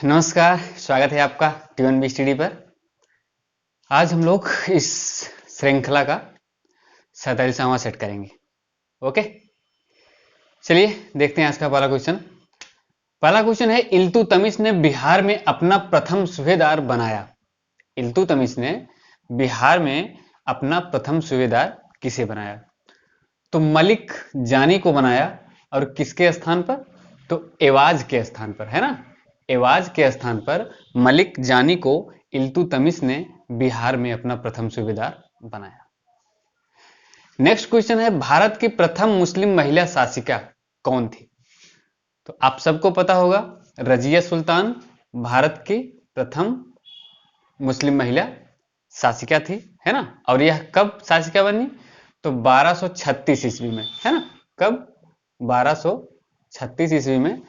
नमस्कार, स्वागत है आपका T1B स्टडी पर। आज हम लोग इस श्रृंखला का 47वां सेट करेंगे। ओके, चलिए देखते हैं आज का पहला क्वेश्चन। पहला क्वेश्चन है, इल्तुतमिश ने बिहार में अपना प्रथम सूबेदार बनाया। इल्तुतमिश ने बिहार में अपना प्रथम सूबेदार किसे बनाया? तो मलिक जानी को बनाया। और किसके स्थान पर? तो एवाज के स्थान पर, है ना। एवाज के स्थान पर मलिक जानी को इल्तुतमिश ने बिहार में अपना प्रथम सूबेदार बनाया। नेक्स्ट क्वेश्चन है, भारत की प्रथम मुस्लिम महिला शासिका कौन थी? तो आप सबको पता होगा, रजिया सुल्तान भारत की प्रथम मुस्लिम महिला शासिका थी, है ना। और यह कब शासिका बनी? तो 1236 ईस्वी में, है ना। कब? 1236 ईस्वी में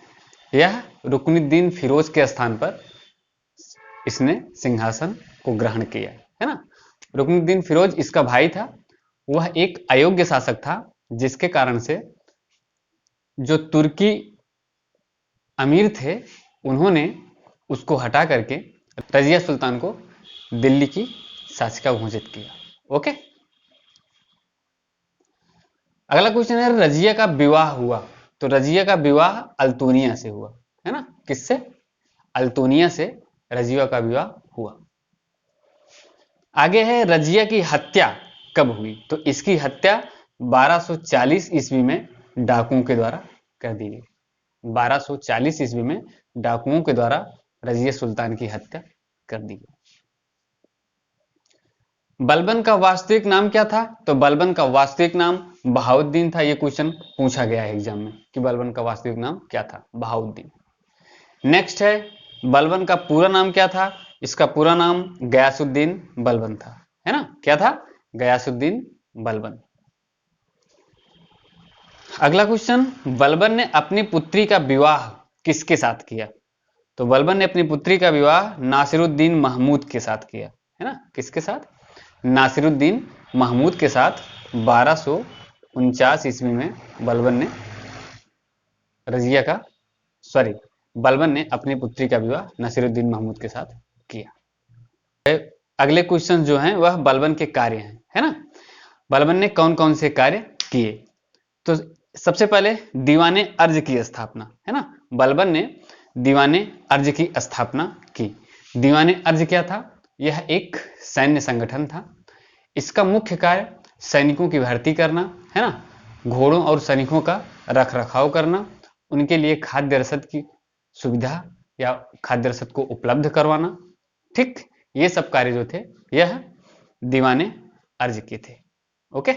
यह रुकनुद्दीन फिरोज के स्थान पर इसने सिंहासन को ग्रहण किया, है ना। रुकनुद्दीन फिरोज इसका भाई था। वह एक अयोग्य शासक था, जिसके कारण से जो तुर्की अमीर थे उन्होंने उसको हटा करके रजिया सुल्तान को दिल्ली की शासिका घोषित किया। ओके, अगला क्वेश्चन है, रजिया का विवाह हुआ। तो रजिया का विवाह अल्तुनिया से हुआ, है ना। किससे? अल्तुनिया से रजिया का विवाह हुआ। आगे है, रजिया की हत्या कब हुई? तो इसकी हत्या 1240 ईस्वी में डाकुओं के द्वारा कर दी गई। 1240 ईस्वी में डाकुओं के द्वारा रजिया सुल्तान की हत्या कर दी गई। बलबन का वास्तविक नाम क्या था? तो बलबन का वास्तविक नाम बहाउद्दीन था। यह क्वेश्चन पूछा गया है एग्जाम में कि बलबन का वास्तविक नाम क्या था? बहाउद्दीन। नेक्स्ट है, बलबन का पूरा नाम क्या था? इसका पूरा नाम गयासुद्दीन बलबन था, है ना। क्या था? गयासुद्दीन बलबन। अगला क्वेश्चन, बलबन ने अपनी पुत्री का विवाह किसके साथ किया? तो बलबन ने अपनी पुत्री का विवाह नासिरुद्दीन महमूद के साथ किया, है ना। किसके साथ? नासिरुद्दीन महमूद के साथ 1249 ईस्वी में बलबन ने अपनी पुत्री का विवाह नासिरुद्दीन महमूद के साथ किया। अगले क्वेश्चन जो हैं वह बलबन के कार्य हैं, है ना। बलबन ने कौन कौन से कार्य किए? तो सबसे पहले दीवाने अर्ज की स्थापना, है ना। बलबन ने दीवाने अर्ज की स्थापना की। दीवाने अर्ज क्या था? यह एक सैन्य संगठन था। इसका मुख्य कार्य सैनिकों की भर्ती करना, है ना, घोड़ों और सैनिकों का रख रखाव करना, उनके लिए खाद्य रसद की सुविधा या खाद्य रसद को उपलब्ध करवाना। ठीक, ये सब कार्य जो थे यह दीवाने अर्ज के थे। ओके,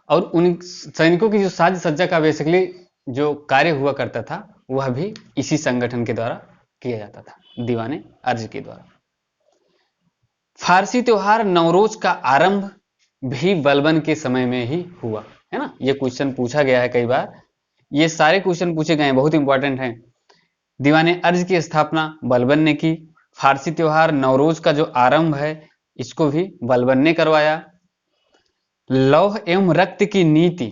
और उन सैनिकों की जो साज सज्जा का बेसिकली जो कार्य हुआ करता था वह भी इसी संगठन के द्वारा किया जाता था, दीवाने अर्ज के द्वारा। फारसी त्योहार नवरोज का आरंभ भी बलबन के समय में ही हुआ, है ना। यह क्वेश्चन पूछा गया है कई बार। ये सारे क्वेश्चन पूछे गए हैं, बहुत इंपॉर्टेंट हैं। दीवाने अर्ज की स्थापना बलबन ने की। फारसी त्योहार नवरोज का जो आरंभ है इसको भी बलबन ने करवाया। लौह एवं रक्त की नीति,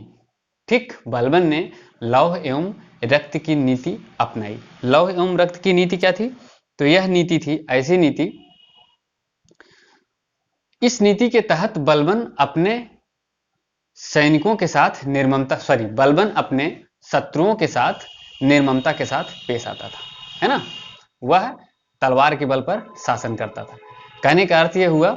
ठीक, बलबन ने लौह एवं रक्त की नीति अपनाई। लौह एवं रक्त की नीति क्या थी? तो यह नीति थी ऐसी नीति, इस नीति के तहत बलबन अपने सैनिकों के साथ बलबन अपने शत्रुओं के साथ निर्ममता के साथ पेश आता था, है ना। वह तलवार के बल पर शासन करता था। कहने का अर्थ यह हुआ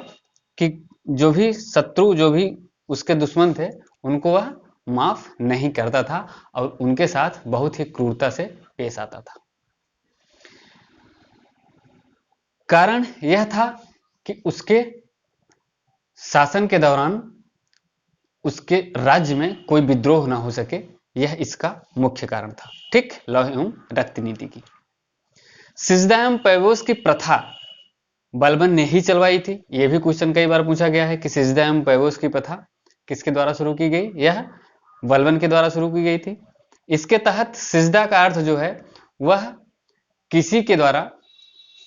कि जो भी शत्रु, जो भी उसके दुश्मन थे, उनको वह माफ नहीं करता था और उनके साथ बहुत ही क्रूरता से पेश आता था। कारण यह था कि उसके शासन के दौरान उसके राज्य में कोई विद्रोह ना हो सके, यह इसका मुख्य कारण था। ठीक, लौह एवं रक्त नीति की। सिजदा एवं पैबोस की प्रथा बलबन ने ही चलवाई थी। यह भी क्वेश्चन कई बार पूछा गया है कि सिजदा एवं पैबोस की प्रथा किसके द्वारा शुरू की गई? यह बलबन के द्वारा शुरू की गई थी। इसके तहत सिजदा का अर्थ जो है वह किसी के द्वारा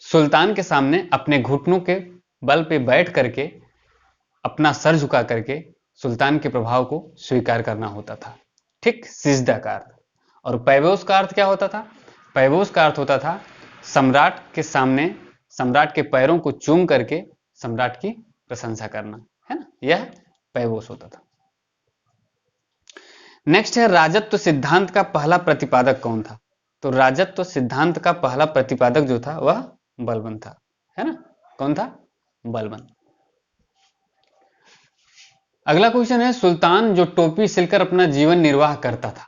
सुल्तान के सामने अपने घुटनों के बल पे बैठ करके अपना सर झुका करके सुल्तान के प्रभाव को स्वीकार करना होता था। ठीक, सिजदा का अर्थ। और पैबोस का अर्थ क्या होता था? पैबोस का अर्थ होता था सम्राट के सामने, सम्राट के पैरों को चूम करके सम्राट की प्रशंसा करना, है ना, यह पैबोस होता था। नेक्स्ट है राजत्व सिद्धांत का पहला प्रतिपादक कौन था? तो राजत्व सिद्धांत का पहला प्रतिपादक जो था वह बलबन था, है ना। कौन था? बलबन। अगला क्वेश्चन है सुल्तान जो टोपी सिलकर अपना जीवन निर्वाह करता था,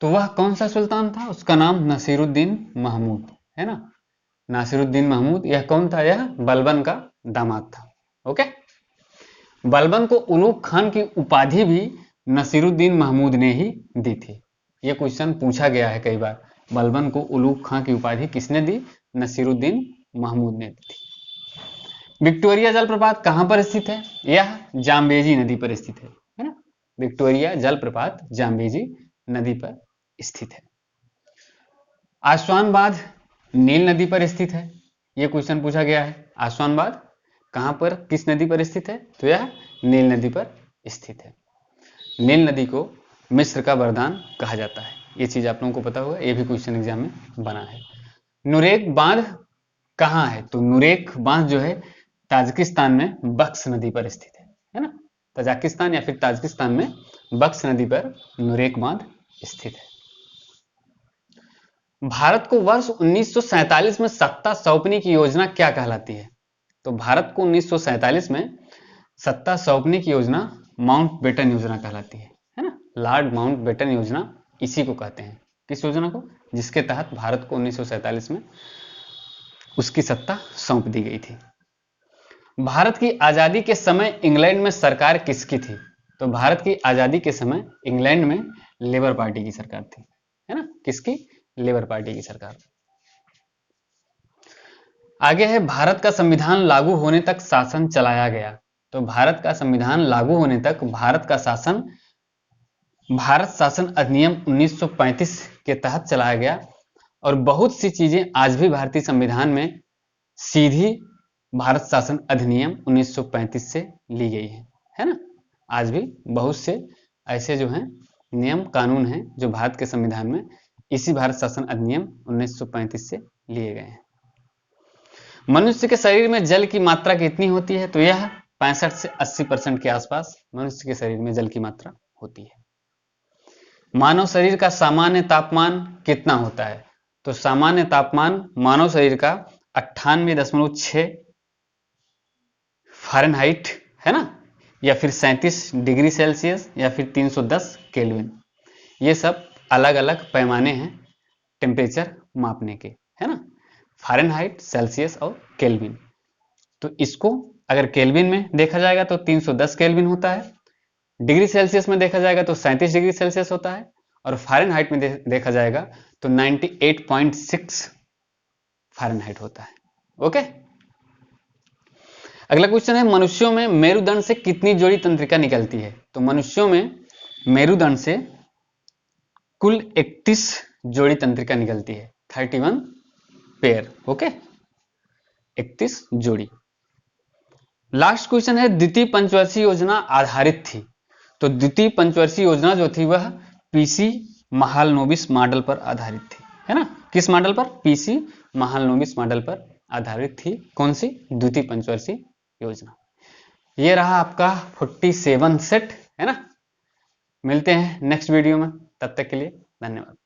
तो वह कौन सा सुल्तान था? उसका नाम नसीरुद्दीन महमूद, है ना। नासिरुद्दीन महमूद, यह कौन था? यह बलबन का दामाद था। ओके। बलबन को उलूग खान की उपाधि भी नसीरुद्दीन महमूद ने ही दी थी। यह क्वेश्चन पूछा गया है कई बार, बलबन को उलूग खां की उपाधि किसने दी? नसीरुद्दीन महमूद ने दी थी। विक्टोरिया जलप्रपात कहां पर स्थित है? यह जाम्बेजी नदी पर स्थित है ना। विक्टोरिया जलप्रपात जाम्बेजी नदी पर स्थित है। आसवान बांध नील नदी पर स्थित है। यह क्वेश्चन पूछा गया है, आसवान बांध कहां पर, किस नदी पर स्थित है? तो यह नील नदी पर स्थित है। नील नदी को मिस्र का वरदान कहा जाता है, यह चीज आप लोगों को पता होगा, यह भी क्वेश्चन एग्जाम में बना है। नुरेक बांध कहां है? तो नुरेक बांध जो है ताजिकिस्तान में बक्स नदी पर स्थित है ना। तजाकिस्तान या फिर ताजिकिस्तान में बक्स नदी पर नुरेक बांध स्थित है। भारत को वर्ष 1947 में सत्ता सौंपने की योजना क्या कहलाती है? तो भारत को 1947 में सत्ता सौंपने की योजना माउंटबेटन योजना कहलाती है ना। लॉर्ड माउंटबेटन योजना इसी को कहते हैं। किस योजना को? जिसके तहत भारत को 1947 में उसकी सत्ता सौंप दी गई थी। भारत की आजादी के समय इंग्लैंड में सरकार किसकी थी? तो भारत की आजादी के समय इंग्लैंड में लेबर पार्टी की सरकार थी, है ना। किसकी? लेबर पार्टी की सरकार। आगे है भारत का संविधान लागू होने तक शासन चलाया गया। तो भारत का संविधान लागू होने तक भारत का शासन भारत शासन अधिनियम 1935 के तहत चलाया गया, और बहुत सी चीजें आज भी भारतीय संविधान में सीधी भारत शासन अधिनियम 1935 से ली गई है ना। आज भी बहुत से ऐसे जो हैं नियम कानून हैं जो भारत के संविधान में इसी भारत शासन अधिनियम 1935 से लिए गए हैं। मनुष्य के शरीर में जल की मात्रा कितनी होती है? तो यह 65 से 80% के आसपास मनुष्य के शरीर में जल की मात्रा होती है। मानव शरीर का सामान्य तापमान कितना होता है? तो सामान्य तापमान मानव शरीर का 98.6 फ़ारेनहाइट, है ना, या फिर 37 डिग्री सेल्सियस या फिर 310 केल्विन। ये सब अलग अलग पैमाने हैं टेम्परेचर मापने के, है ना। फ़ारेनहाइट, सेल्सियस और केल्विन। तो इसको अगर केल्विन में देखा जाएगा तो 310 केल्विन होता है, डिग्री सेल्सियस में देखा जाएगा तो 37 डिग्री सेल्सियस होता है, और फ़ारेनहाइट में देखा जाएगा तो 98.6 फ़ारेनहाइट होता है। ओके। अगला क्वेश्चन है मनुष्यों में मेरुदंड से कितनी जोड़ी तंत्रिका निकलती है? तो मनुष्यों में मेरुदंड से कुल 31 जोड़ी तंत्रिका निकलती है, 31 पेयर। ओके, 31 जोड़ी। लास्ट क्वेश्चन है द्वितीय पंचवर्षीय योजना आधारित थी। तो द्वितीय पंचवर्षीय योजना जो थी वह पीसी महालनोबिस मॉडल पर आधारित थी, है ना। किस मॉडल पर? पीसी महालनोबिस मॉडल पर आधारित थी। कौन सी? द्वितीय पंचवर्षीय योजना। ये रहा आपका 47 सेट, है ना। मिलते हैं नेक्स्ट वीडियो में, तब तक के लिए धन्यवाद।